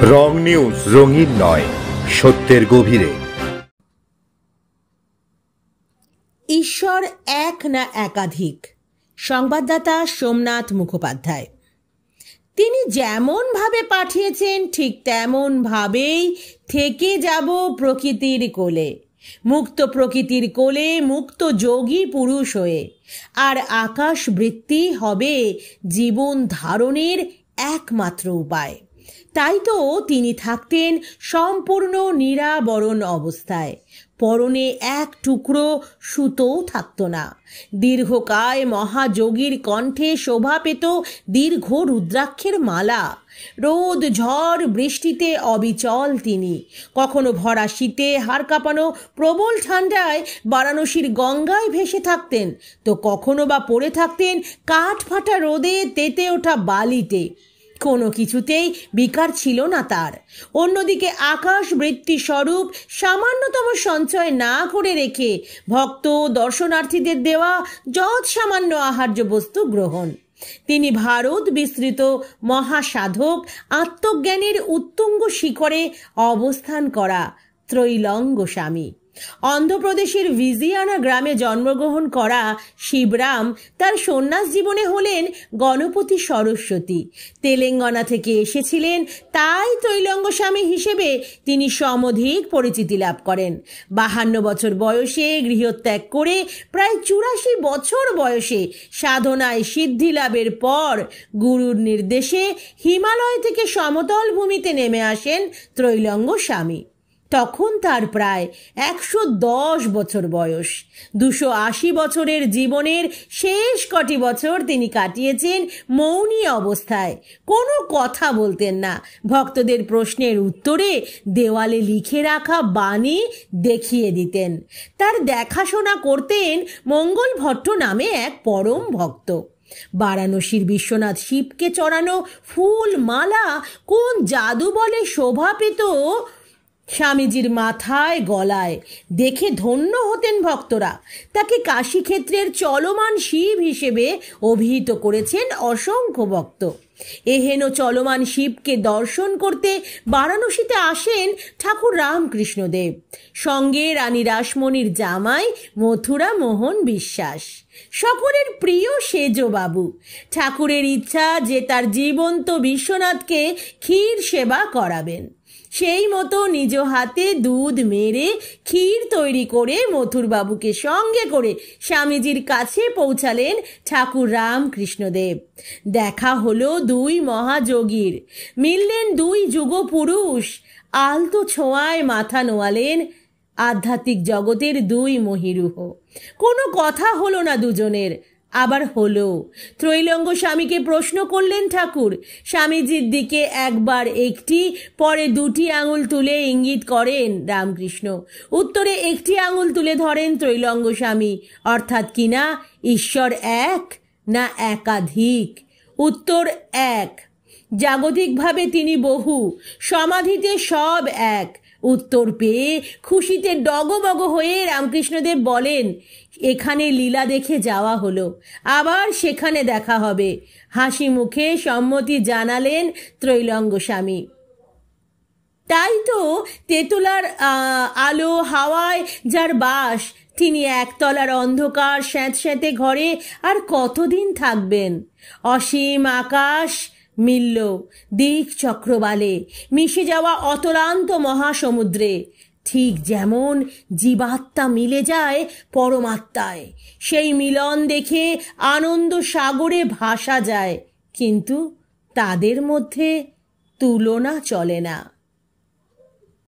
রং news, রঙিন নয়, সত্যের গভীরে। ঈশ্বর এক না একাধিক। সংবাদদাতা সোমনাথ মুখোপাধ্যায়। তিনি যেমন ভাবে পাঠিয়েছেন ঠিক তেমন ভাবেই থেকে যাব প্রকৃতির কোলে, মুক্ত প্রকৃতির কোলে, মুক্ত যোগী পুরুষ হয়ে। আর আকাশ বৃত্তি হবে জীবন ধারণের একমাত্র উপায়। তাই তো তিনি থাকতেন সম্পূর্ণ নিরাবরণ অবস্থায়। পরনে এক টুকরো সুতোও থাকত না। দীর্ঘকায় মহাযোগীর কণ্ঠে শোভা পেত দীর্ঘ রুদ্রাক্ষের মালা। রোদ ঝড় বৃষ্টিতে অবিচল তিনি। কখনো ভরা শীতে হাড় কাঁপানো প্রবল ঠান্ডায় বারাণসীর গঙ্গায় ভেসে থাকতেন, তো কখনো বা পড়ে থাকতেন কাঠ ফাটা রোদে তেতে ওঠা বালিতে। কোনো কিছুতেই বিকার ছিল না তার। অন্যদিকে আকাশ বৃত্তি স্বরূপ সামান্যতম সঞ্চয় না করে রেখে ভক্ত দর্শনার্থীদের দেওয়া যৎ সামান্য আহার্য বস্তু গ্রহণ। তিনি ভারত বিস্তৃত মহাসাধক, আত্মজ্ঞানের উত্তুঙ্গ শিখরে অবস্থান করা ত্রৈলঙ্গ স্বামী। অন্ধ্রপ্রদেশের ভিজিয়ানা গ্রামে জন্মগ্রহণ করা শিবরাম তার সন্ন্যাস জীবনে হলেন গণপতি সরস্বতী। তেলেঙ্গানা থেকে এসেছিলেন, তাই ত্রৈলঙ্গ স্বামী হিসেবে তিনি সমধিক পরিচিতি লাভ করেন। 52 বছর বয়সে গৃহত্যাগ করে প্রায় 84 বছর বয়সে সাধনায় সিদ্ধি লাভের পর গুরুর নির্দেশে হিমালয় থেকে সমতল ভূমিতে নেমে আসেন ত্রৈলঙ্গ স্বামী। তখন তার প্রায় 110 বছর বয়স। 280 বছরের জীবনের শেষ কটি বছর তিনি কাটিয়েছেন মৌনী অবস্থায়। কোনো কথা বলতেন না। ভক্তদের প্রশ্নের উত্তরে দেওয়ালে লিখে রাখা বাণী দেখিয়ে দিতেন। তার দেখাশোনা করতেন মঙ্গল ভট্ট নামে এক পরম ভক্ত। বারাণসীর বিশ্বনাথ শিবকে চড়ানো ফুল মালা কোন জাদু বলে শোভা পেত স্বামীজির মাথায় গলায়। দেখে ধন্য হতেন ভক্তরা। তাকে কাশীক্ষেত্রের চলমান শিব হিসেবে অভিহিত করেছেন অসংখ্য ভক্ত। এহেন চলমান শিবকে দর্শন করতে বারাণসীতে আসেন ঠাকুর রামকৃষ্ণদেব, সঙ্গে রানী রাসমণির জামাই মথুরা মোহন বিশ্বাস, সকলের প্রিয় সেজবাবু। ঠাকুরের ইচ্ছা যে তার জীবন্ত বিশ্বনাথকে ক্ষীর সেবা করাবেন। সেই মতো নিজ হাতে দুধ মেরে ক্ষীর তৈরি করে মথুরবাবুকে সঙ্গে করে স্বামীজির কাছে পৌঁছালেন ঠাকুর রামকৃষ্ণদেব। দেখা হলো দুই মহাযোগীর, মিললেন দুই যুগপুরুষ। আলতো ছোঁয়ায় মাথা নোয়ালেন আধ্যাত্মিক জগতের দুই মহিরুহ। কোনো কথা হলো না দুজনের, আবার হলো। ত্রৈলঙ্গ স্বামীকে প্রশ্ন করলেন ঠাকুর। স্বামীজির দিকে একবার একটি, পরে দুটি আঙুল তুলে ইঙ্গিত করেন রামকৃষ্ণ। উত্তরে একটি আঙুল তুলে ধরেন ত্রৈলঙ্গ স্বামী। অর্থাৎ কিনা ঈশ্বর এক না একাধিক? উত্তর এক। জাগতিকভাবে তিনি বহু, সমাধিতে সব এক। উত্তর পেয়ে খুশিতে ডগমগ হয়ে রামকৃষ্ণদেব বলেন, এখানে লীলা দেখে যাওয়া হলো, আবার সেখানে দেখা হবে। হাসি মুখে সম্মতি জানালেন ত্রৈলঙ্গ স্বামী। তাই তো তেতুলার আলো হাওয়ায় যার বাস, তিনি একতলার অন্ধকার স্যাঁতস্যাঁতে ঘরে আর কতদিন থাকবেন? অসীম আকাশ মিলল দিক চক্রবালে, মিশে যাওয়া অতলান্ত মহাসমুদ্রে। ঠিক যেমন জীবাত্মা মিলে যায় পরমাত্মায়, সেই মিলন দেখে আনন্দ সাগরে ভাসা যায়, কিন্তু তাদের মধ্যে তুলনা চলে না।